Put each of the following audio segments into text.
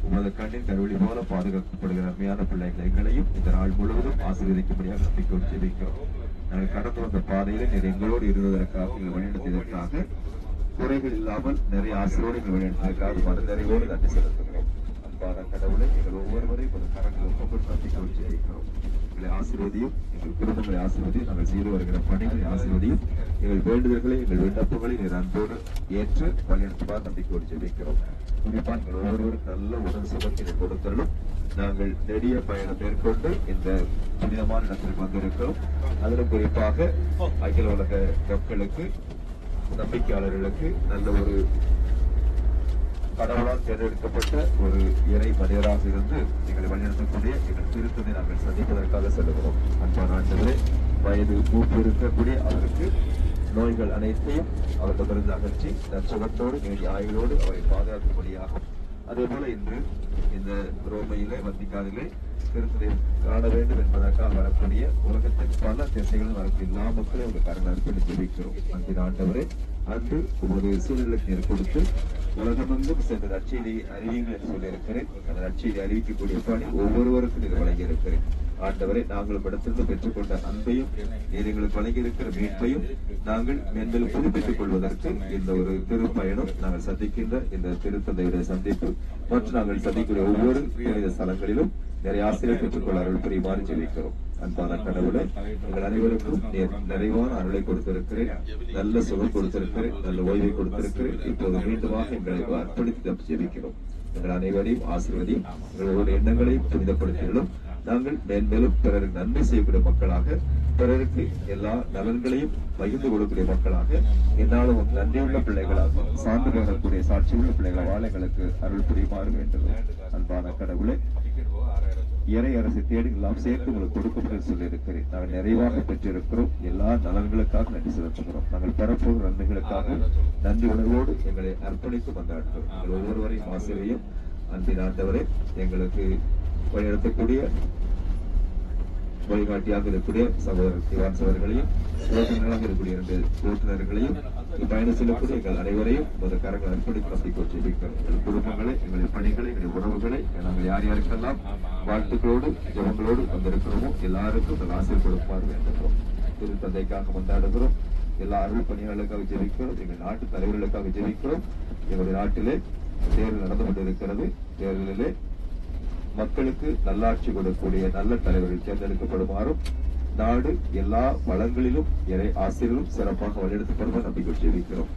உமது கண்ணின் கருவழி போல பாதுகாக்கப்படுகிற அருமையான பிள்ளைகள் எங்களையும் இந்த நாள் முழுவதும் ஆசீர்வதிக்கும்படியாக நம்பிக்கை ஜெபிக்கிறோம். நாங்கள் கடந்து வந்த பாதையில நீர் எங்களோடு இருந்ததற்காக எங்கள் வழிநடத்தியதற்காக குறைகள் இல்லாமல் நிறைய ஆசீர்வாதம் எங்கள் வழிநடத்தியதற்காக மனதறிவோடு நன்றி செலுத்துகிறோம். அன்பான கடவுளை எங்கள் ஒவ்வொருவரையும் ஒரு கரங்கள் ஒப்புக்கொண்டு நம்பிக்கை ஜெபிக்கிறோம். எங்களை ஆசீர்வதியும், எங்கள் குடும்பங்களை ஆசீர்வதியும், நாங்கள் செய்து வருகிற பணிகளை ஆசீர்வதியும், எங்கள் வேண்டுதல்களை எங்கள் விண்ணப்பங்களை நீர் அன்போடு ஏற்று வழிநடத்துவார் நம்பிக்கையோடு ஜெபிக்கிறோம். குறிப்பாக எங்கள் ஒவ்வொருவரும் நல்ல உடல் சுகத்தினை கொடுத்தாலும் நாங்கள் நெடிய பயணம் மேற்கொண்டு இந்த புனிதமான இடத்திற்கு வந்திருக்கிறோம். அதிலும் குறிப்பாக அகில உலக மக்களுக்கு, நம்பிக்கையாளர்களுக்கு நல்ல ஒரு கடவுளால் தேர்ந்தெடுக்கப்பட்ட ஒரு இறை மனிதராக இருந்து எங்களை வழிநடத்தக்கூடிய எங்கள் திருத்தத்தை நாங்கள் சந்திப்பதற்காக செல்கிறோம். அன்பான ஆண்டவரே, வயது மூப்பு இருக்கக்கூடிய அவருக்கு நோய்கள் அனைத்தையும் அவர்களிடமிருந்து அகற்றி நற்சுகத்தோடு நீடிய ஆயுளோடு அவரை பாதுகாக்கும்படியாகும். அதே போல இன்று இந்த ரோமையிலே வத்திக்கானிலே திருத்ததை காண வேண்டும் என்பதற்காக வரக்கூடிய உலகத்தின் பல திசைகளும் வரக்கூடிய எல்லா மக்களையும் உங்க கரங்கள் அர்ப்பணித்து ஜெபிக்கிறோம். அன்பின் ஆண்டவரே, அன்று உமது சூழலுக்கு நீர் கொடுத்து உலகமெங்கும் சென்ற நற்செய்தியை அறிவியுங்கள் என்று சொல்லியிருக்கிறேன். அந்த நற்செய்தியை அறிவிக்கக்கூடிய பணி ஒவ்வொருவருக்கும் நீர் வழங்கி இருக்கிறேன். ஆண்டவரை, நாங்கள் இடத்திலிருந்து பெற்றுக்கொண்ட அன்பையும் நீர் எங்களுக்கு வழங்கியிருக்கிற மீட்பையும் நாங்கள் மேன்மேலும் புதுப்பித்துக் கொள்வதற்கு இந்த ஒரு திருப்பயணம், நாங்கள் சந்திக்கின்ற இந்த திருத்தந்தையுடைய சந்திப்பு மற்றும் நாங்கள் சந்திக்கிற ஒவ்வொரு புனித ஸ்தலங்களிலும் நிறைய ஆசிரியர் பெற்றுக்கொள்ள அருள் புரியுமாறு ஜெபிக்கிறோம். அன்பான கடவுளை, எங்கள் அனைவருக்கும் நிறைவான அருளை கொடுத்திருக்கிறேன், நல்ல சுகம் கொடுத்திருக்கிறேன், நல்ல ஓய்வை கொடுத்திருக்கிறேன். இப்போது மீண்டுமாக எங்களை அர்ப்பணித்து ஜெபிக்கிறோம். எங்கள் அனைவரையும் ஆசீர்வதியும், எங்களோட எண்ணங்களையும் புனிதப்படுத்தியும் நாங்கள் மேன்மேலும் பிறருக்கு நன்மை செய்யக்கூடிய மக்களாக, பிறருக்கு எல்லா நலன்களையும் பகிர்ந்து கொடுக்கக்கூடிய மக்களாக, என்னாலும் நன்றியுள்ள பிள்ளைகளாக, சார்ந்து போகக்கூடிய சாட்சியுள்ள பிள்ளைகளாக வாழ எங்களுக்கு அருள் புரியுமாறு வேண்டும். அன்பான கடவுளை, இறை அரசை தேடி எல்லாம் சேர்த்து உங்களுக்கு கொடுக்கும் சொல்லியிருக்கிறேன். நாங்கள் நிறைவாக பெற்றிருக்கிறோம். எல்லா நலன்களுக்காக நன்றி செலுத்துகிறோம். நாங்கள் பெறப்போகிற நன்மைகளுக்காக நன்றி உணர்வோடு எங்களை அர்ப்பணித்து வந்தாடுகிறோம். எங்கள் ஒவ்வொருவரையும் ஆசிரியையும் அன்பின் ஆண்டவரை, எங்களுக்கு வழிநடத்தக்கூடிய வழிகாட்டியாக இருக்கக்கூடிய சகோதரர் திவான் சகோதரர்களையும், ஓட்டுநராக இருக்கக்கூடிய இரண்டு ஓட்டுநர்களையும், பயணம் செல்லக்கூடிய எங்கள் அனைவரையும் ஒரு கரங்கள் அர்ப்பணித்து நம்பிக்கை ஜெபிக்கிறோம். எங்கள் குடும்பங்களை, எங்களுடைய பணிகளை, எங்களுடைய உறவுகளை நாங்கள் யார் யாருக்கெல்லாம் வாழ்த்துக்களோடு ஜெபங்களோடு வந்திருக்கிறோமோ எல்லாருக்கும் நாங்கள் ஆசீர் கொடுப்பார் வேண்டுகிறோம். திருத்தந்தைக்காக கொண்டாடுகிறோம். எல்லா அருள் பணியாளர்களுக்காக ஜெபிக்கிறோம். எங்கள் நாட்டு தலைவர்களுக்காக ஜெபிக்கிறோம். எங்களுடைய நாட்டிலே தேர்தல் நடந்து கொண்டிருக்கிறது. தேர்தலிலே மக்களுக்கு நல்லாட்சி கொடுக்கக்கூடிய நல்ல தலைவர்கள் தேர்ந்தெடுக்கப்படுமாறும், நாடு எல்லா வளங்களிலும் இறை ஆசிரியர்களும் சிறப்பாக வழிநடத்தப்படுமாறு நம்பிக்கை ஜெபிக்கிறோம்.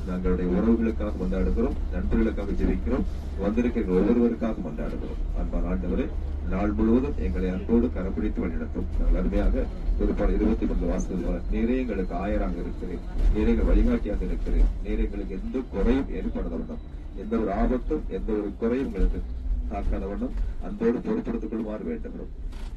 தங்களுடைய உறவுகளுக்காக கொண்டாடுகிறோம், நண்பர்களுக்காக ஜெபிக்கிறோம், வந்திருக்கிற ஒவ்வொருவருக்காக கொண்டாடுகிறோம். அன்பான ஆண்டவரே, நாள் முழுவதும் எங்களை அன்போடு கரப்பிடித்து வழிநடத்தும். நாங்கள் அருமையாக திருப்பாடு 23 வாசல் நீரே எங்களுக்கு ஆயராக இருக்கிறேன், நீரே எங்கள் வழிகாட்டியாக இருக்கிறேன், நீரே எங்களுக்கு எந்த குறையும் ஏற்பட வேண்டும், எந்த ஒரு ஆபத்தும் எந்த ஒரு குறையும் எங்களுக்கு தாக்காத வண்ணம் அன்போடு பொறுப்படுத்திக் கொள்ளுமாறு வேண்டும்.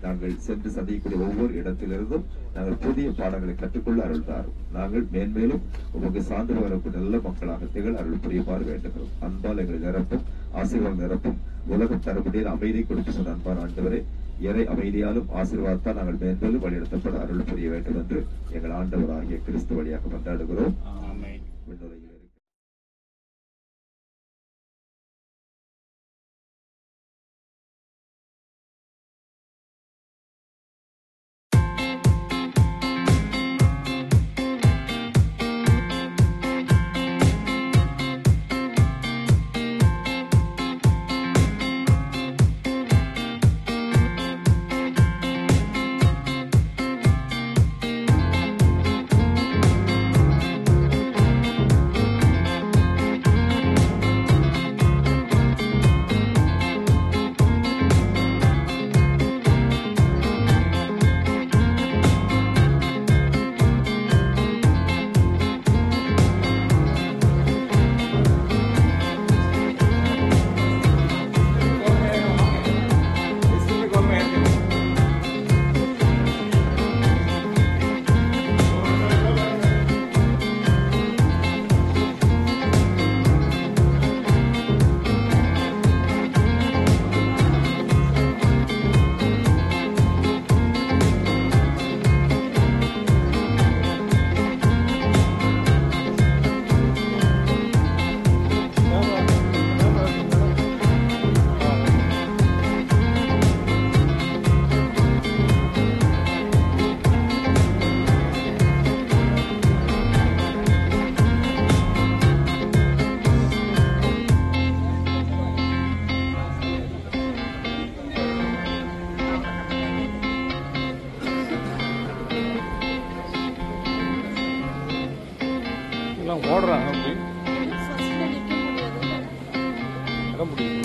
நாங்கள் சென்று சந்திக்கக்கூடிய ஒவ்வொரு இடத்திலிருந்தும் நாங்கள் புதிய பாடங்களை கற்றுக்கொள்ள அருள் தாரும். நாங்கள் மேன்மேலும் உமக்கு சார்ந்து வரக்கூடிய நல்ல மக்களாக திகழ் அருள் புரியுமாறு வேண்டுகிறோம். அன்பால் எங்களை நிரப்பும், ஆசீர்வாதம் நிரப்பும், உலகம் தரக்கூடிய அமைதி கொடுத்து சொன்ன அன்பான ஆண்டவரே, இறை அமைதியாலும் ஆசீர்வாதத்தால் நாங்கள் மேன்மேலும் வழிநடத்தப்பட அருள் புரிய வேண்டும் என்று எங்கள் ஆண்டவராகிய கிறிஸ்து வழியாக கொண்டாடுகிறோம். எல்லாம் ஓடுறாங்க அப்படி வர முடியும்.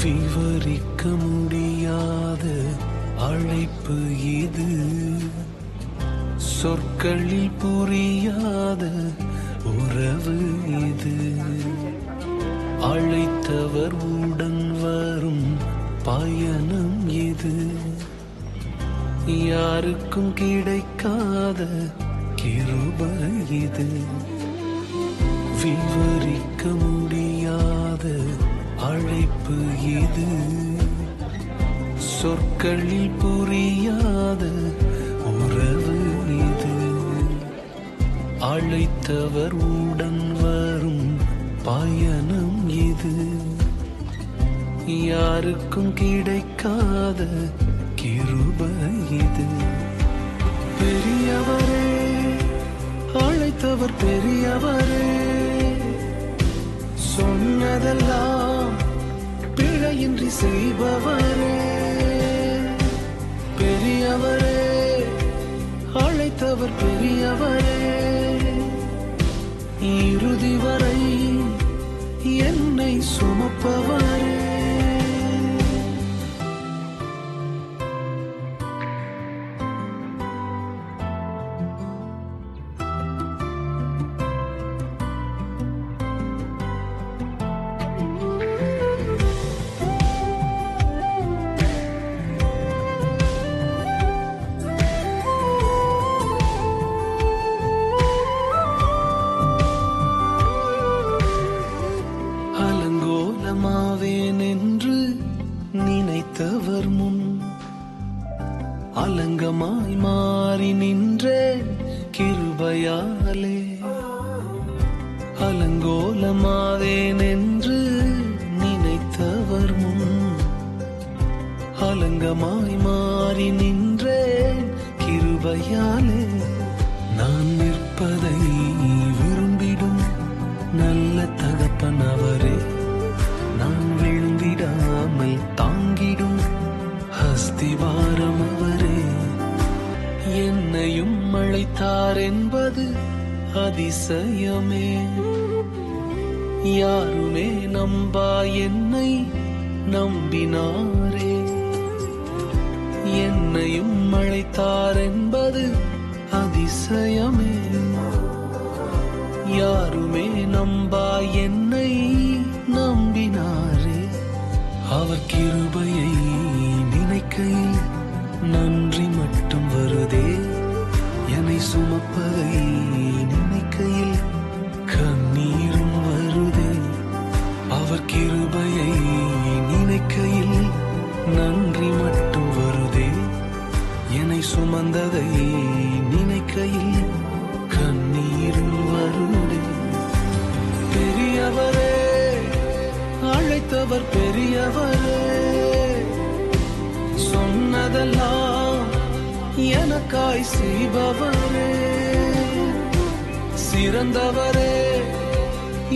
விவரிக்க முடியாத அழைப்பு இது, சொற்களில் புரியாத உறவு இது. அழைத்தவர் உடன் வரும் பயணம் இது, யாருக்கும் கிடைக்காத கிருபை இது. விவரிக்க முடியாத அழைப்பு இது, சொற்களில் புரியாத உறவு இது. அழைத்தவர் உடன் வரும் பயணம் இது, யாருக்கும் கிடைக்காத கிருபை இது. பெரியவரே, அழைத்தவர் பெரியவரே, சொன்னதெல்லாம் பிழையின்றி செய்பவரே. பெரியவரே, அழைத்தவர் பெரியவரே, இறுதி வரை என்னை சுமப்பவரே. நினைத்தவர் முன் அலங்கமாய் மாறி நின்றேன் கிருபையாலே. அலங்கோலமாவேன் என்று நினைத்தவர் முன் அலங்கமாய் மாறி நின்றேன் கிருபையாலே. நான் நிற்பதை விரும்பிடும் நல்ல தகப்பன் அவரே, நான் விழுந்திடாமல் தாங்கிடும் அஸ்திவாரம் அவரே. என்னையும் அழைத்தார் என்பது அதிசயமே, யாருமே நம்பா என்னை நம்பினாரே. என்னையும் அழைத்தார் என்பது அதிசயமே, யாருமே நம்பா என்னை நம்பினாரே. அவர் கிருபையை நினைக்கையில் நன்றி மட்டும் வருதே, என்னை சுமப்பதை நினைக்கையில் கண்ணீரும் வருதே. அவர் கிருபையை நினைக்கையில் நன்றி மட்டும் வருதே, என்னை சுமந்ததை நினைக்கையில் கண்ணீரும் வருதே. பெரியவரே, அழைத்தவர் பெரியவரே, சொன்னதெல்லாம் எனக்காய் செய்பவரே. சிறந்தவரே,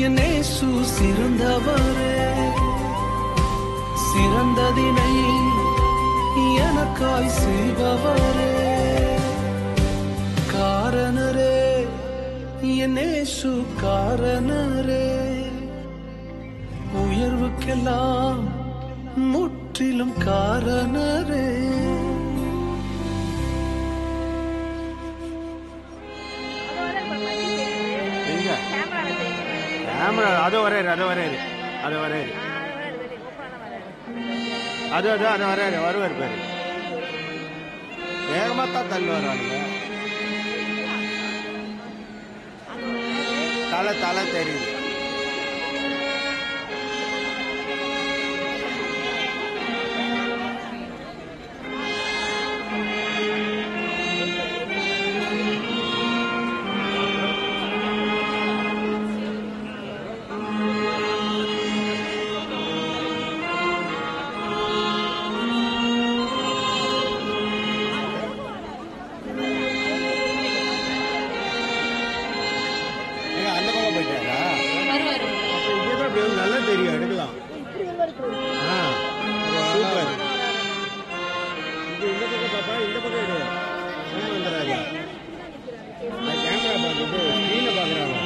என் இயேசு சிறந்தவரே, சிறந்ததினை எனக்காய் செய்பவரே, காரணரே என் இயேசு காரணரே, உயர்வுக்கெல்லாம் முற்றிலும் காரணரே. கேமரா அது வரையாரு அது வரையாரு அது வரையாரு அது அது அது வரையாரு வருவார் பேரு வேகமாத்தான் தள்ளி வர்றானுங்க. தலை தலை தெரியுது. நல்லா தெரியும் எடுக்கலாம். சூப்பர். இந்த பக்கம் பாப்பா, இந்த பக்கம் எடு. வந்துடாது கேமரா பார்த்துட்டு ஸ்க்ரீனை பார்க்குறாங்க.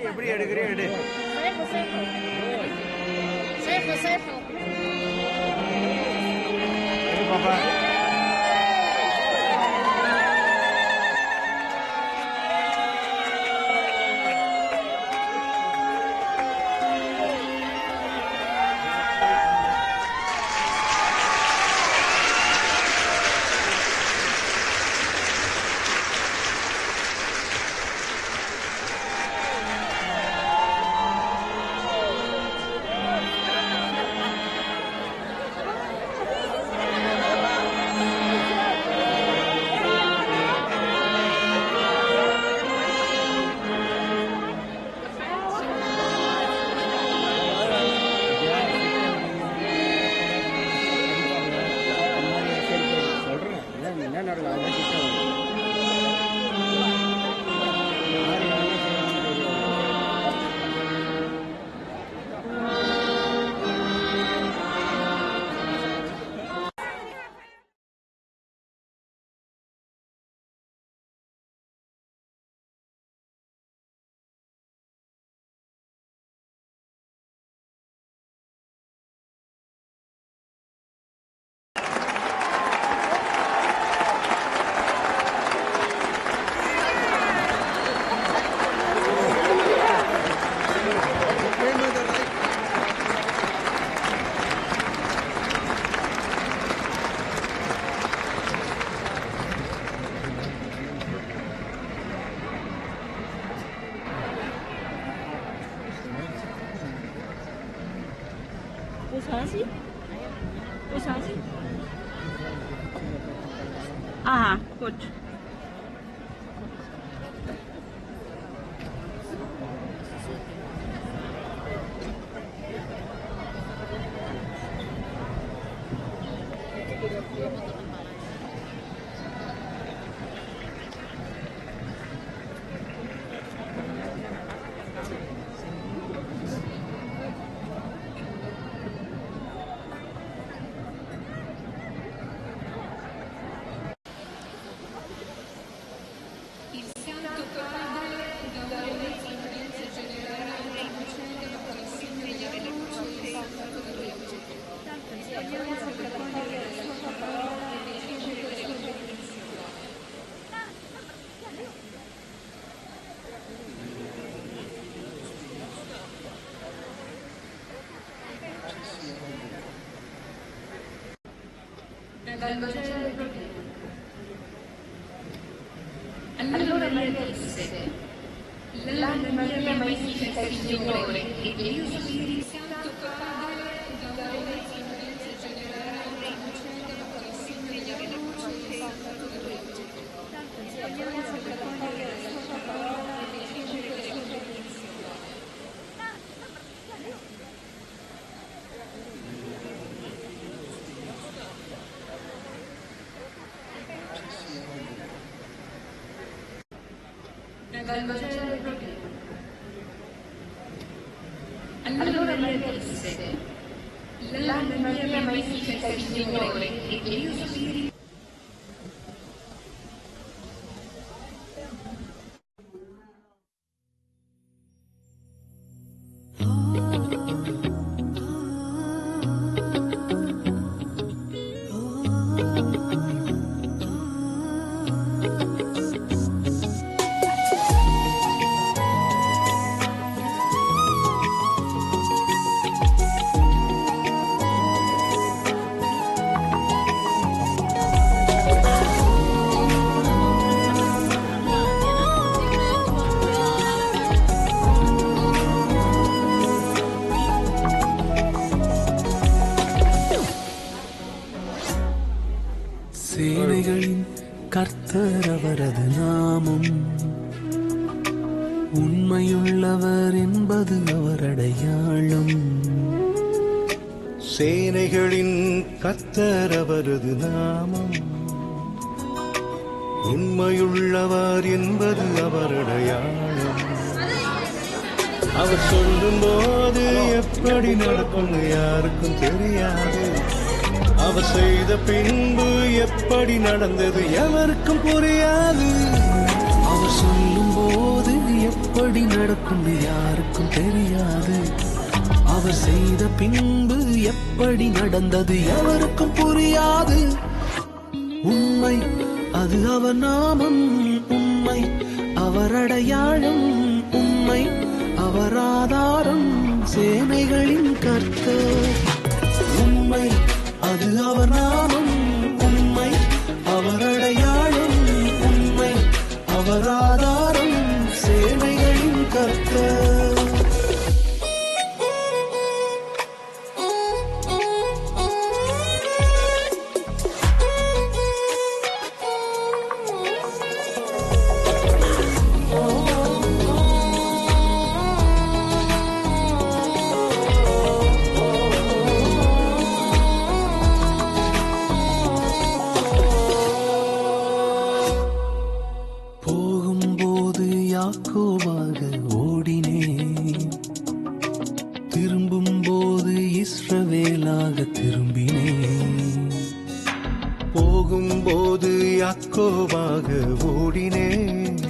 எப்படி எடுக்கிறேன் எடு. பாப்பா不相信？不相信？啊，gut。Allora Maria disse: l'anima mia magnifica il Signore, e Dio Spirito Santo Padre, da ora e fino a generare in cielo con il Signore della luce e santo luce. Vogliamo raccogliere la sua parola e ricevere la sua benedizione. Dal Vangelo proclama. Allora Maria disse: l'anima mia magnifica il Signore, e Dio Spirito. சேனைகளின் கர்த்தர் அவரது நாமம், உண்மையுள்ளவர் என்பது அவர் அடையாளம். சேனைகளின் கர்த்தர் அவரது நாமம், உண்மையுள்ளவர் என்பது அவர் அடையாளம். அவர் சொல்லும் போது எப்படி நடக்கும் யாருக்கும் தெரியாது. அவர் செய்த பின்பு எப்படி நடந்தது எவருக்கும் புரியாது. அவர் சொல்லும் போது எப்படி நடக்கும் யாருக்கும் தெரியாது. அவர் செய்த பின்பு எப்படி நடந்தது எவருக்கும் புரியாது. உண்மை அது அவர் நாமம், உண்மை அவர் அடையாளம், உண்மை அவர் ஆதாரம், சேனைகளின் கர்த்தர். உண்மை அது அவர் நாமம், உண்மை அவர் அடையாளம், உண்மை அவர் ஆதாரம், சேனைகளின் கர்த்தர். யாக்கோபாக ஓடினேன், திரும்பும் போது இஸ்ரவேலாக திரும்பினேன். போகும்போது யாக்கோபாக ஓடினேன்,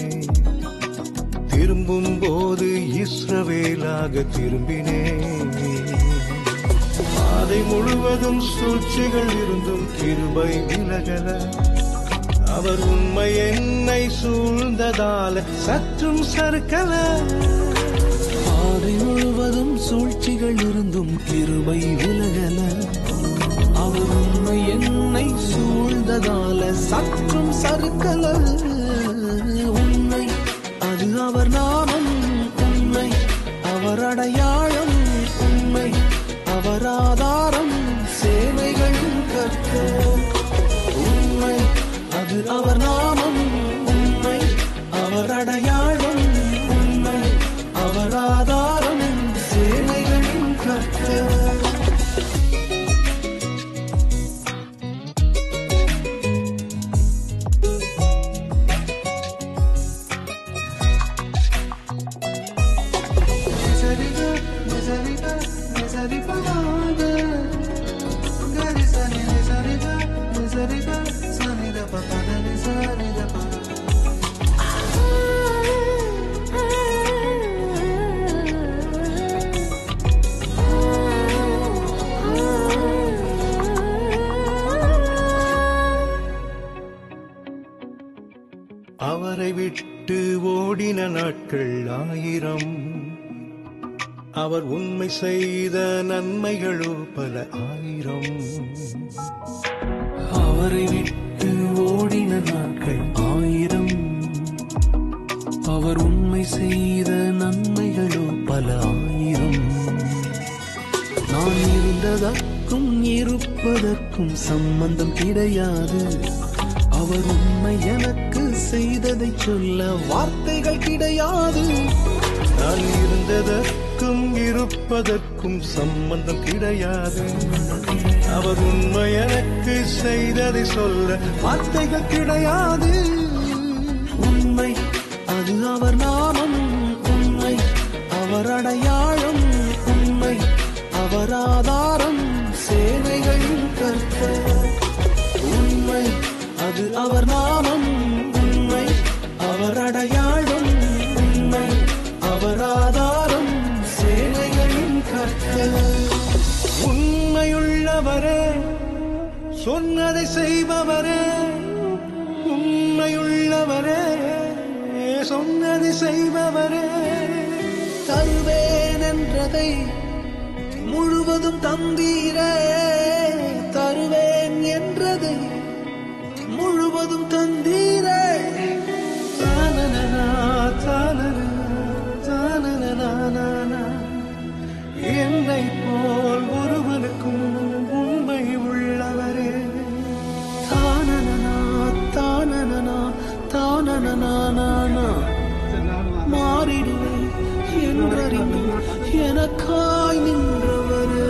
திரும்பும் போது இஸ்ரவேலாக திரும்பினேன். பாதை முழுவதும் சூழ்ச்சிகள் இருந்தும் கிருபை விலகல. அவர் உண்மை என்னை சூழ்ந்ததால சற்றும் சறுக்கல. பாதை முழுவதும் சூழ்ச்சிகள் இருந்தும் கிருபை விலகல. அவர் உண்மை என்னை சூழ்ந்ததால சற்றும் சறுக்கல. உண்மை அது அவர் நாமம், உண்மை அவர் அடையாளம், உண்மை அவர் ஆதாரம், சேனைகளின் கர்த்தர். உண்மை அது அவர் நாமம், உண்மை அவர் அடையாளம், உண்மை அவர் ஆதாரம், சேனைகளின் கர்த்தர். ஓடின நாட்கள் 1000. அவர் உண்மை செய்த நன்மைகளோ பல 1000. அவரை விட்டு ஓடின நாட்கள் 1000. அவர் உண்மை செய்த நன்மைகளோ பல 1000. நான் இருந்ததற்கும் இருப்பதற்கும் சம்பந்தம் கிடையாது. அவர் உண்மை எனக்கு செய்ததை சொல்ல வார்த்தைகள் கிடையாது. நான் இருந்ததற்கும் இருப்பதற்கும் சம்பந்தம் கிடையாது. அவர் உண்மை எனக்கு செய்ததை சொல்ல வார்த்தைகள் கிடையாது. உண்மை அது அவர் நாமம், உண்மை அவர் அடையாளம், உண்மை அவர் ஆதாரம், சேனைகளின் கர்த்தர். உண்மை அது அவர் நாமம், உண்மை அவர் அடையாளம், உண்மை அவர் ஆதாரம், சேனைகளின் கர்த்தர். உண்மையுள்ளவரே, சொன்னதை செய்பவரே, உண்மையுள்ளவரே, சொன்னதை செய்பவரே. தருவேன் என்றதை முழுவதும் தந்தீரே, தருவேன் என்றதை முழுவதும் தந்தீரே. தானனனா, தானனனா, தானனனா. என்னை போல் ஒருவனுக்கும் உண்மை உள்ளவரே. தானனனா தானனனா தானனனா. மாறிடுவேன் என்றறிந்து எனக்காய் நின்றவரே.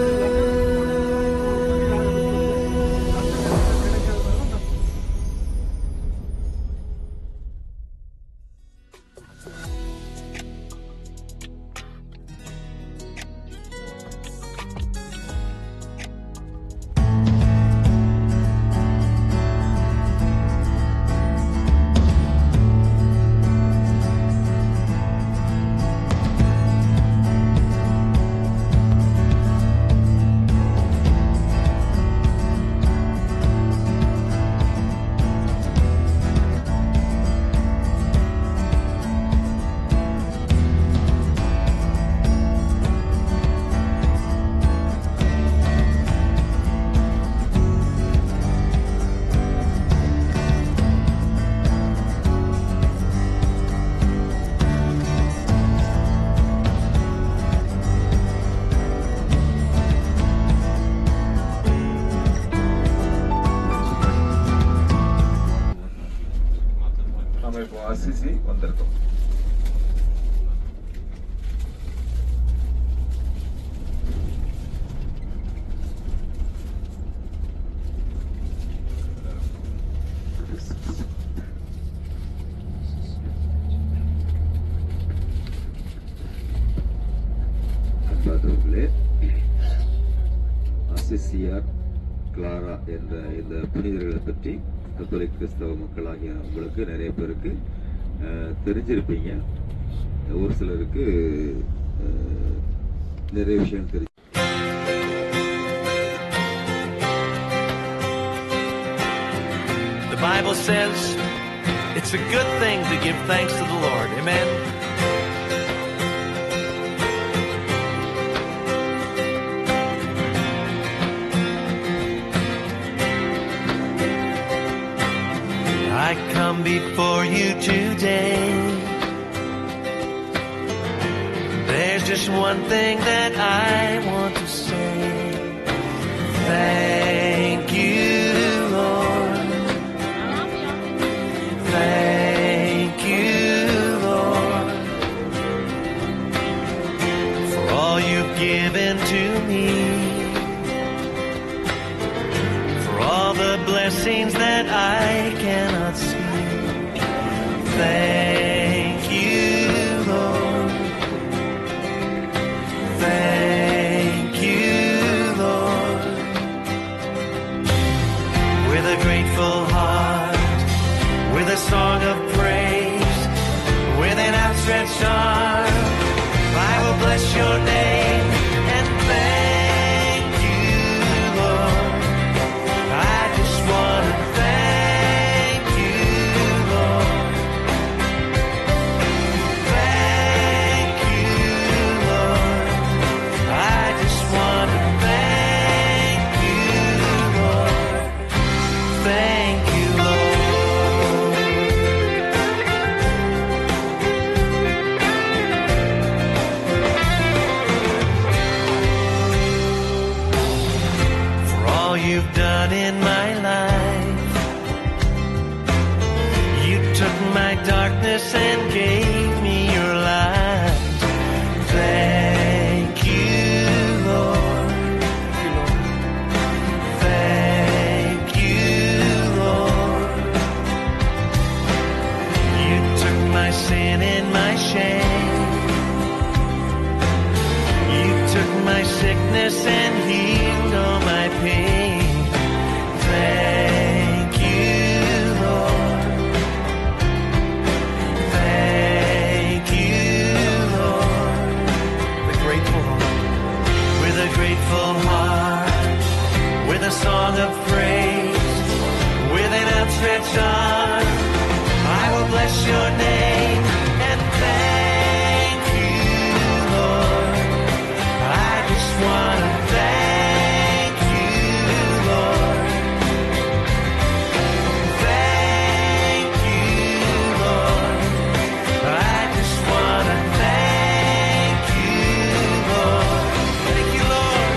அசிசி வந்திருக்கோம். அசிசியார் கிளாரா என்ற இந்த புனிதர்களை பற்றி கத்தோலிக்க கிறிஸ்தவ மக்களாகிய உங்களுக்கு நிறைய பேருக்கு தெரிஞ்சிருப்பீங்க. ஒரு சிலருக்கு நிறைய விஷயம் தெரியும். The Bible says it's a good thing to give thanks to the Lord. Amen. I come before you today. There's just one thing that I want to say. Thank you, Lord. Thank you, Lord, for all you've given to me, for all the blessings that I cannot see. Thank you, Lord. Thank you, Lord. With a grateful heart, with a song of praise, with an outstretched arm, I will bless your name and thank you, Lord. I just want to thank you, Lord. sickness and healed all my pain. Thank you, Lord. Thank you, Lord. With a grateful heart, with a song of praise, with an outstretched arm, I will bless your name and thank you, Lord. I just want to thank you, Lord. Thank you, Lord. I just want to thank you, Lord. Thank you, Lord.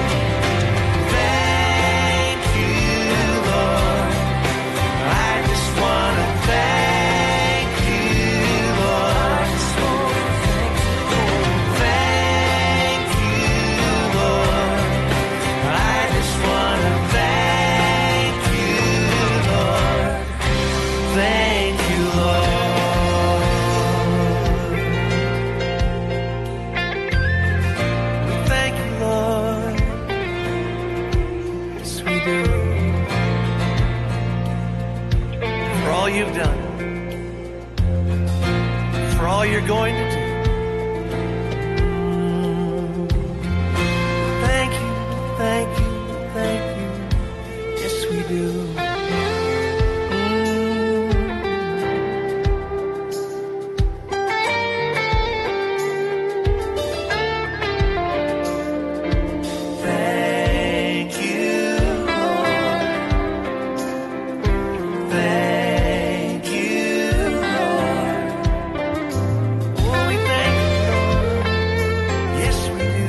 Thank you, Lord. I just want to thank you, Lord. Thank you, Lord. I just want to thank you, Lord. Thank you, Lord. Thank you, Lord. Yes, we do. For all you've done, for all you're going to do. Thank you, thank you, thank you. Yes, we do. Thank you, Lord. Thank you, Lord. Oh, we thank you, Lord. Yes, we do.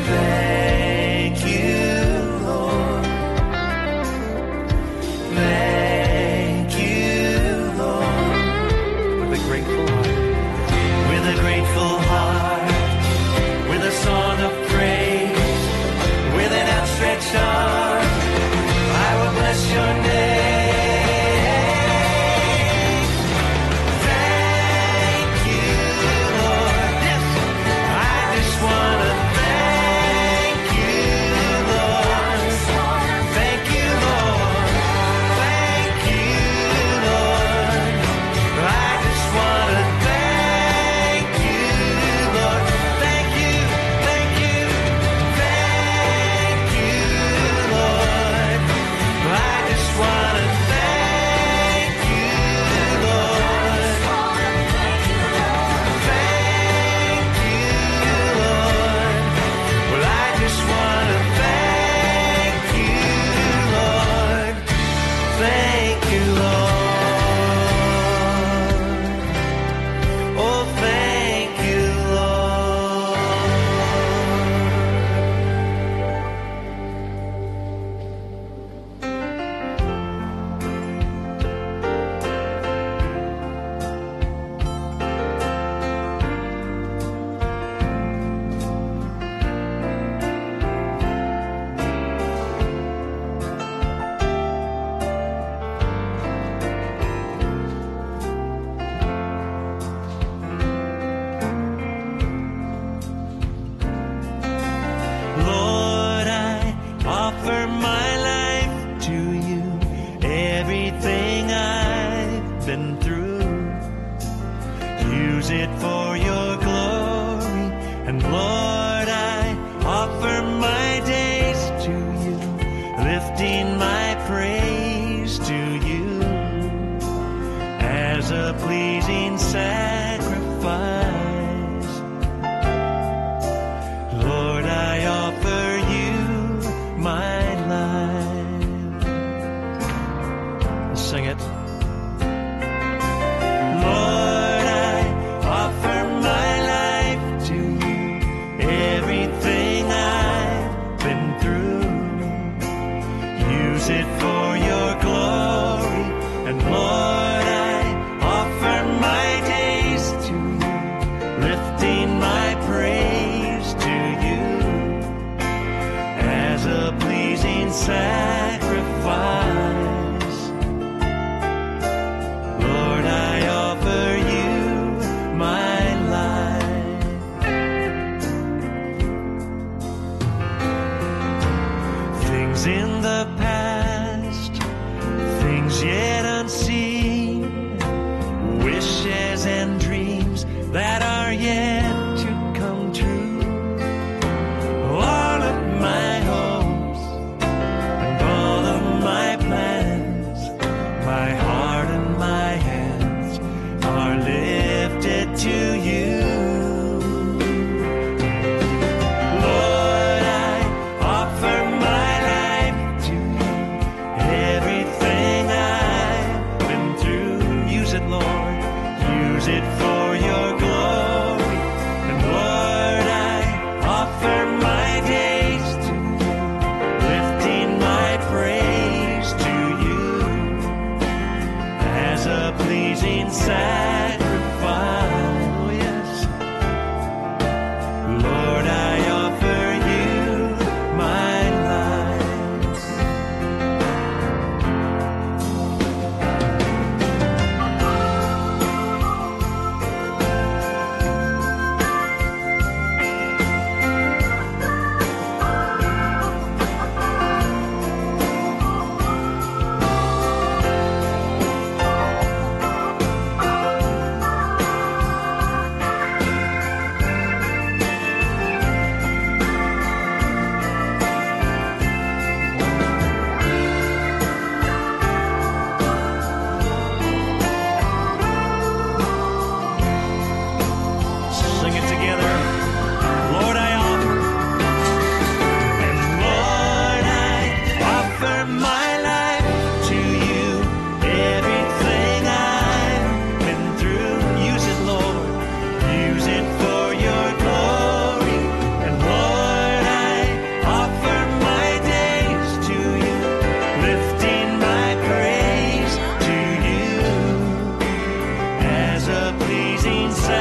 Thank you, Lord. Thank you, Lord. With a grateful heart, with a grateful heart, with a song of praise, with an outstretched arm, I will bless your name. Thank you, Lord. Yes, I just want to thank you, Lord. Thank you, Lord. Thank you, Lord. I just want to thank you, Lord. Thank you, thank you, thank you, Lord. I just want to thank you, Lord. Thank you, Lord. Well, I just want to thank you, Lord. Thank you, Lord. Oh, thank you, Lord. Lord, I offer my life to you, everything I've been through. Use it for your glory, and Lord, I offer my days to you, lifting my praise to you as a pleasing sacrifice. Lord, I offer you my life. Let's sing it. Lord, I offer my life to you, everything I've been through. Use it for your glory, and Lord, I offer my days to you, lifting my praise to you as a pleasing sacrifice. Lord, I offer yet unseen, wishes and dreams that are yet to come true. All of my hopes and all of my plans, my heart and my hands are lifted to you. Lord, I offer my life to you. Everything I've been through, use it, Lord. Use it for your glory. And Lord, I offer my days to you, lifting my praise to you as a pleasing sacrifice. Oh, yes. Lord, I offer you my life. Sing it together. Lord, I offer. And Lord, I offer my life to you. Everything I've been through, use it, Lord. Use it for your glory. And Lord, I offer my days to you, lifting my praise to you as a pleasing sacrifice.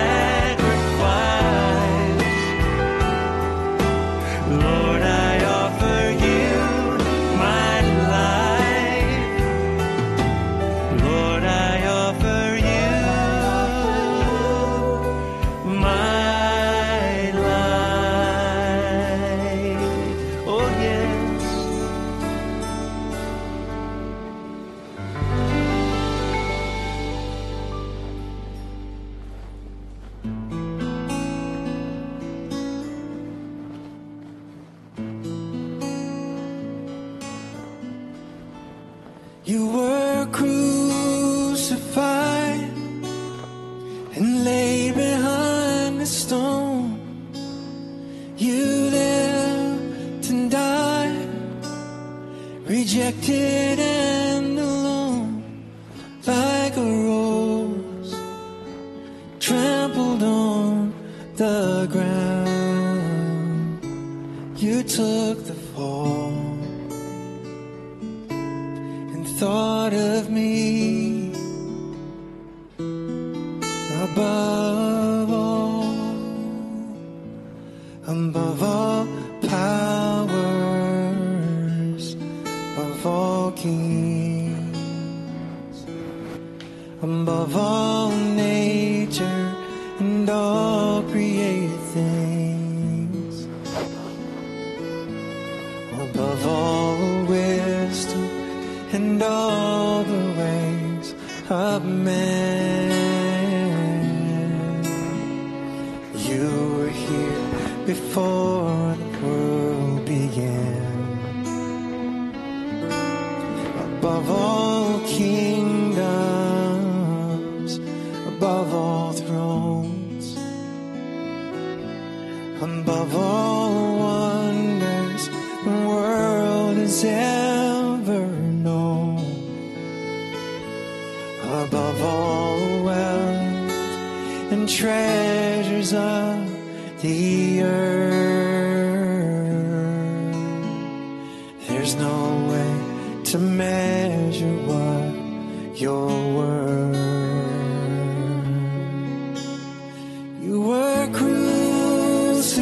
Lord, I offer you my life. Lord, I offer you my life. Oh, yes. You were crucified and laid behind the stone. You lived and died, rejected and alone, like a rose trampled on the ground. You took the fall and thought of me above all powers, above all kings, above all nature and all created things, above all wisdom and all the ways of man. You were here before the world began. Above all kingdoms, above all thrones, above all wonders the world has ever known, above all wealth and treasures of the earth. There's no way to measure what you're worth. You were crucified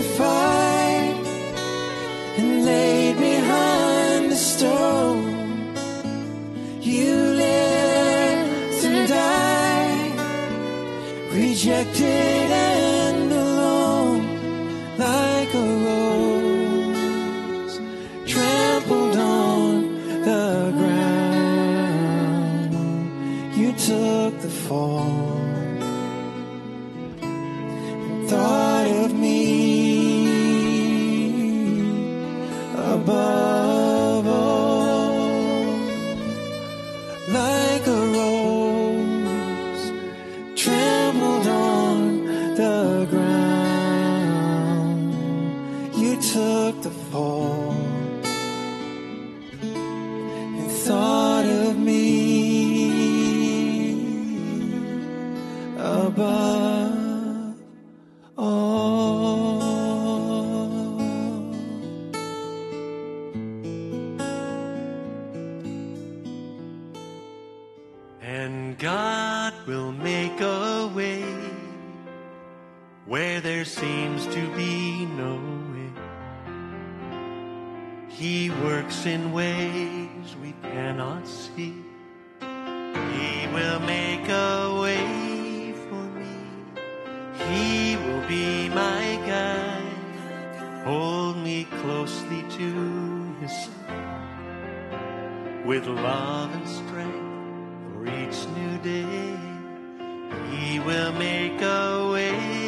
and laid behind the stone. You lived and died, rejected and alone, like a rose trampled on the ground. took the fall and thought of me above all. Like a rose trembled on the ground, you took the fall and thought of me above all. And God will make a way where there seems to be no way. He works in ways we cannot see. He will make a way for me. He will be my guide, hold me closely to his side, with love and strength for each new day. He will make a way